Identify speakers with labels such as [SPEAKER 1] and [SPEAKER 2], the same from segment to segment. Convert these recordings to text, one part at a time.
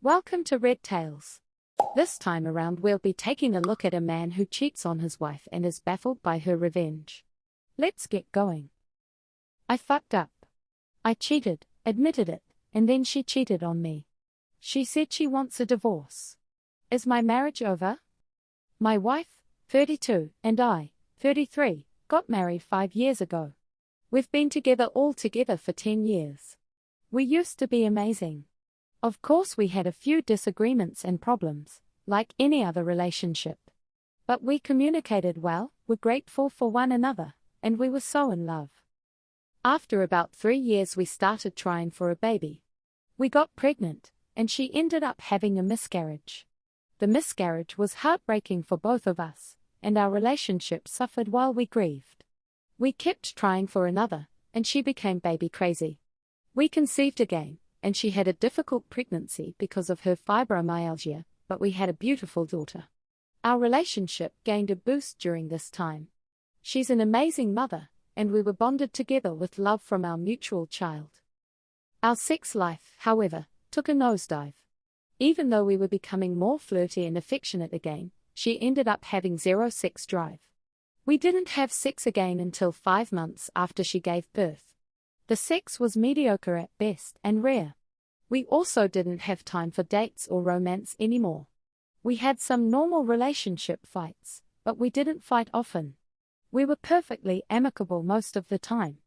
[SPEAKER 1] Welcome to Red Tales. This time around we'll be taking a look at a man who cheats on his wife and is baffled by her revenge. Let's get going. I fucked up. I cheated, admitted it, and then she cheated on me. She said she wants a divorce. Is my marriage over? My wife, 32, and I, 33, got married 5 years ago. We've been together all together for 10 years. We used to be amazing. Of course we had a few disagreements and problems, like any other relationship. But we communicated well, were grateful for one another, and we were so in love. After about 3 years we started trying for a baby. We got pregnant, and she ended up having a miscarriage. The miscarriage was heartbreaking for both of us, and our relationship suffered while we grieved. We kept trying for another, and she became baby crazy. We conceived again, and she had a difficult pregnancy because of her fibromyalgia, but we had a beautiful daughter. Our relationship gained a boost during this time. She's an amazing mother, and we were bonded together with love from our mutual child. Our sex life, however, took a nosedive. Even though we were becoming more flirty and affectionate again, she ended up having zero sex drive. We didn't have sex again until 5 months after she gave birth. The sex was mediocre at best and rare. We also didn't have time for dates or romance anymore. We had some normal relationship fights, but we didn't fight often. We were perfectly amicable most of the time.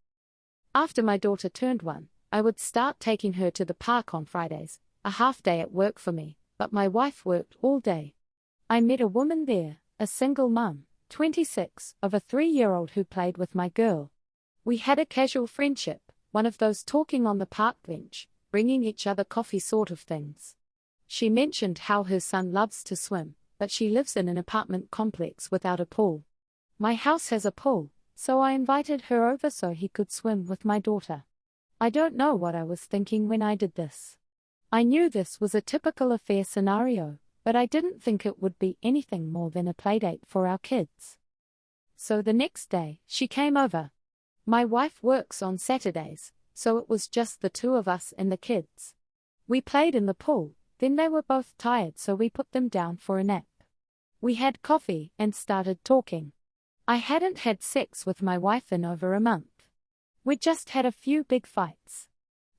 [SPEAKER 1] After my daughter turned 1, I would start taking her to the park on Fridays, a half day at work for me, but my wife worked all day. I met a woman there, a single mum, 26, of a 3-year-old who played with my girl. We had a casual friendship, one of those talking on the park bench, bringing each other coffee sort of things. She mentioned how her son loves to swim, but she lives in an apartment complex without a pool. My house has a pool, so I invited her over so he could swim with my daughter. I don't know what I was thinking when I did this. I knew this was a typical affair scenario, but I didn't think it would be anything more than a playdate for our kids. So the next day, she came over. My wife works on Saturdays, so it was just the 2 of us and the kids. We played in the pool, then they were both tired so we put them down for a nap. We had coffee and started talking. I hadn't had sex with my wife in over a month. We just had a few big fights.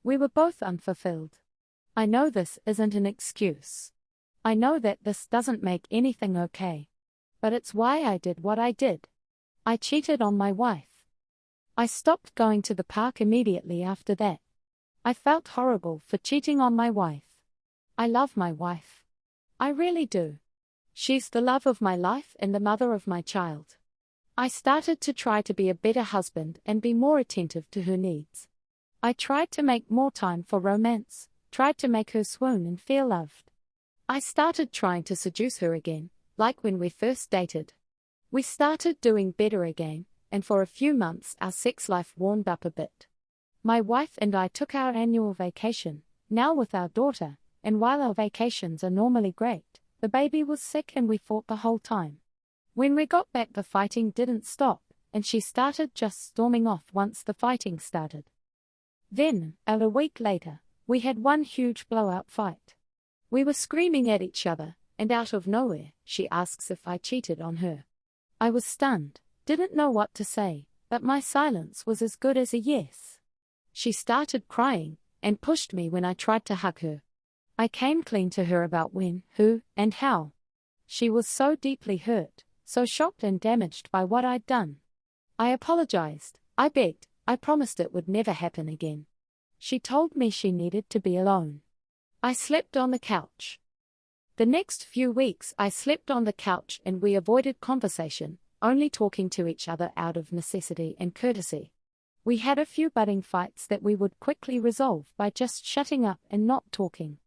[SPEAKER 1] We were both unfulfilled. I know this isn't an excuse. I know that this doesn't make anything okay. But it's why I did what I did. I cheated on my wife. I stopped going to the park immediately after that. I felt horrible for cheating on my wife. I love my wife. I really do. She's the love of my life and the mother of my child. I started to try to be a better husband and be more attentive to her needs. I tried to make more time for romance, tried to make her swoon and feel loved. I started trying to seduce her again, like when we first dated. We started doing better again, and for a few months our sex life warmed up a bit. My wife and I took our annual vacation, now with our daughter, and while our vacations are normally great, the baby was sick and we fought the whole time. When we got back the fighting didn't stop, and she started just storming off once the fighting started. Then, a week later, we had one huge blowout fight. We were screaming at each other, and out of nowhere, she asks if I cheated on her. I was stunned, didn't know what to say, but my silence was as good as a yes. She started crying, and pushed me when I tried to hug her. I came clean to her about when, who, and how. She was so deeply hurt, so shocked and damaged by what I'd done. I apologized, I begged, I promised it would never happen again. She told me she needed to be alone. I slept on the couch. The next few weeks I slept on the couch and we avoided conversation, only talking to each other out of necessity and courtesy. We had a few budding fights that we would quickly resolve by just shutting up and not talking.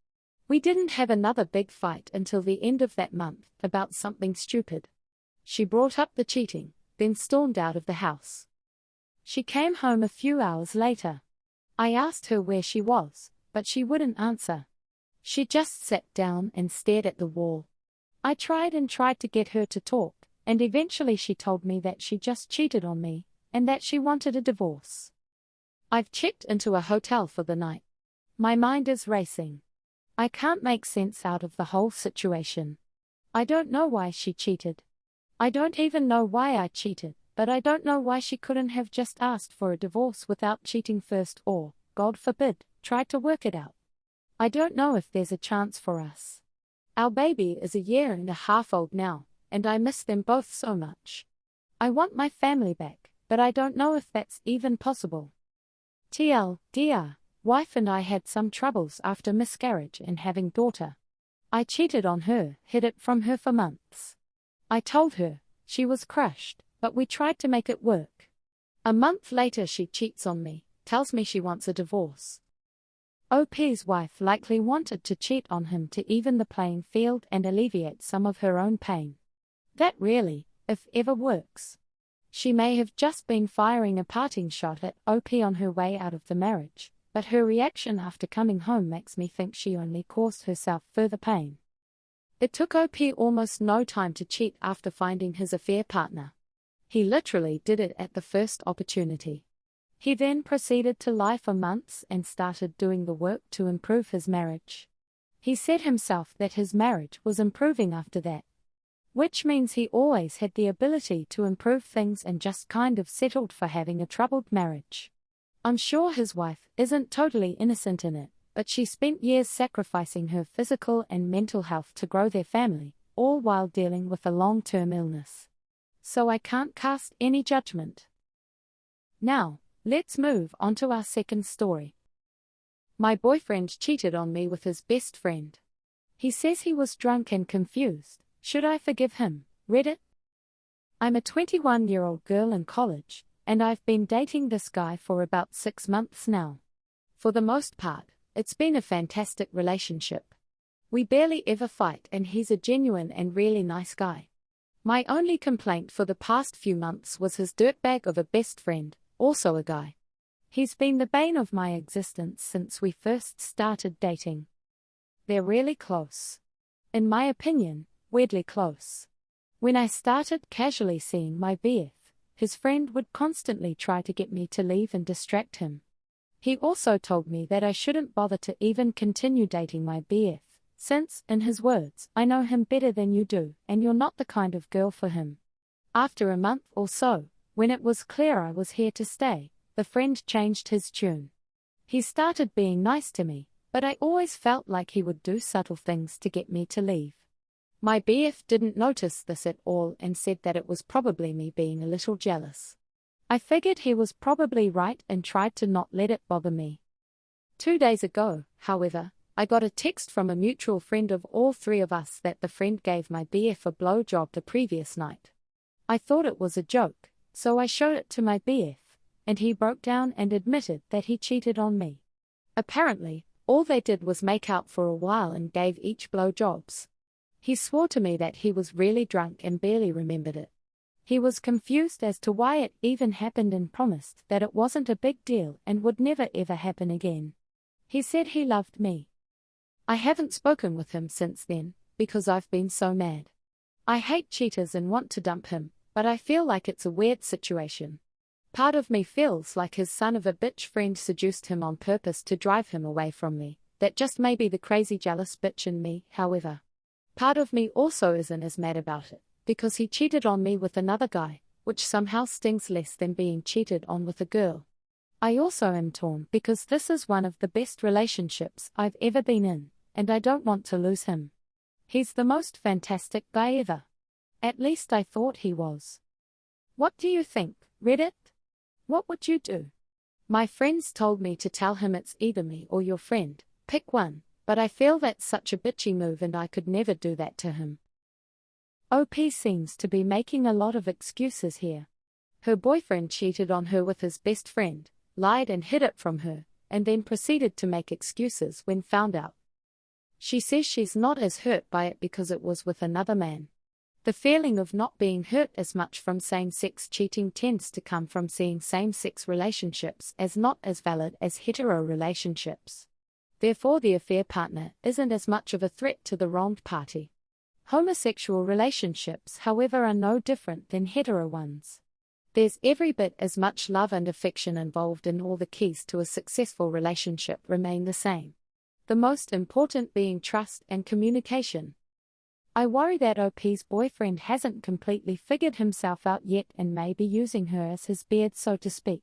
[SPEAKER 1] We didn't have another big fight until the end of that month, about something stupid. She brought up the cheating, then stormed out of the house. She came home a few hours later. I asked her where she was, but she wouldn't answer. She just sat down and stared at the wall. I tried to get her to talk, and eventually she told me that she just cheated on me, and that she wanted a divorce. I've checked into a hotel for the night. My mind is racing. I can't make sense out of the whole situation. I don't know why she cheated. I don't even know why I cheated, but I don't know why she couldn't have just asked for a divorce without cheating first or, God forbid, tried to work it out. I don't know if there's a chance for us. Our baby is 1.5 years old now, and I miss them both so much. I want my family back, but I don't know if that's even possible. TLDR, wife and I had some troubles after miscarriage and having daughter. I cheated on her, hid it from her for months. I told her, she was crushed, but we tried to make it work. A month later she cheats on me, tells me she wants a divorce. OP's wife likely wanted to cheat on him to even the playing field and alleviate some of her own pain. That really, if ever, works. She may have just been firing a parting shot at OP on her way out of the marriage, but her reaction after coming home makes me think she only caused herself further pain. It took OP almost no time to cheat after finding his affair partner. He literally did it at the first opportunity. He then proceeded to lie for months and started doing the work to improve his marriage. He said himself that his marriage was improving after that. Which means he always had the ability to improve things and just kind of settled for having a troubled marriage. I'm sure his wife isn't totally innocent in it, but she spent years sacrificing her physical and mental health to grow their family, all while dealing with a long-term illness. So I can't cast any judgment. Now, let's move on to our second story. My boyfriend cheated on me with his best friend. He says he was drunk and confused. Should I forgive him? Reddit. I'm a 21-year-old girl in college, and I've been dating this guy for about 6 months now. For the most part, it's been a fantastic relationship. We barely ever fight and he's a genuine and really nice guy. My only complaint for the past few months was his dirtbag of a best friend, also a guy. He's been the bane of my existence since we first started dating. They're really close. In my opinion, weirdly close. When I started casually seeing my BF, his friend would constantly try to get me to leave and distract him. He also told me that I shouldn't bother to even continue dating my BF, since, in his words, I know him better than you do, and you're not the kind of girl for him. After a month or so, when it was clear I was here to stay, the friend changed his tune. He started being nice to me, but I always felt like he would do subtle things to get me to leave. My BF didn't notice this at all and said that it was probably me being a little jealous. I figured he was probably right and tried to not let it bother me. 2 days ago, however, I got a text from a mutual friend of all three of us that the friend gave my BF a blowjob the previous night. I thought it was a joke, so I showed it to my BF, and he broke down and admitted that he cheated on me. Apparently, all they did was make out for a while and gave each blowjobs. He swore to me that he was really drunk and barely remembered it. He was confused as to why it even happened and promised that it wasn't a big deal and would never ever happen again. He said he loved me. I haven't spoken with him since then, because I've been so mad. I hate cheaters and want to dump him, but I feel like it's a weird situation. Part of me feels like his son of a bitch friend seduced him on purpose to drive him away from me. That just may be the crazy jealous bitch in me, however. Part of me also isn't as mad about it, because he cheated on me with another guy, which somehow stings less than being cheated on with a girl. I also am torn because this is one of the best relationships I've ever been in, and I don't want to lose him. He's the most fantastic guy ever. At least I thought he was. What do you think, Reddit? What would you do? My friends told me to tell him it's either me or your friend, pick one, but I feel that's such a bitchy move and I could never do that to him. OP seems to be making a lot of excuses here. Her boyfriend cheated on her with his best friend, lied and hid it from her, and then proceeded to make excuses when found out. She says she's not as hurt by it because it was with another man. The feeling of not being hurt as much from same-sex cheating tends to come from seeing same-sex relationships as not as valid as hetero relationships. Therefore, the affair partner isn't as much of a threat to the wronged party. Homosexual relationships, however, are no different than hetero ones. There's every bit as much love and affection involved, and all the keys to a successful relationship remain the same. The most important being trust and communication. I worry that OP's boyfriend hasn't completely figured himself out yet and may be using her as his beard, so to speak.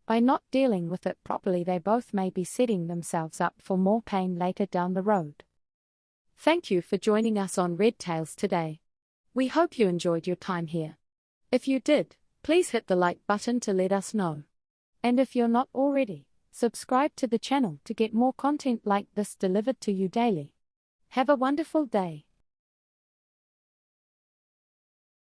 [SPEAKER 1] By not dealing with it properly, they both may be setting themselves up for more pain later down the road. Thank you for joining us on Red Tales today. We hope you enjoyed your time here. If you did, please hit the like button to let us know. And if you're not already, subscribe to the channel to get more content like this delivered to you daily. Have a wonderful day.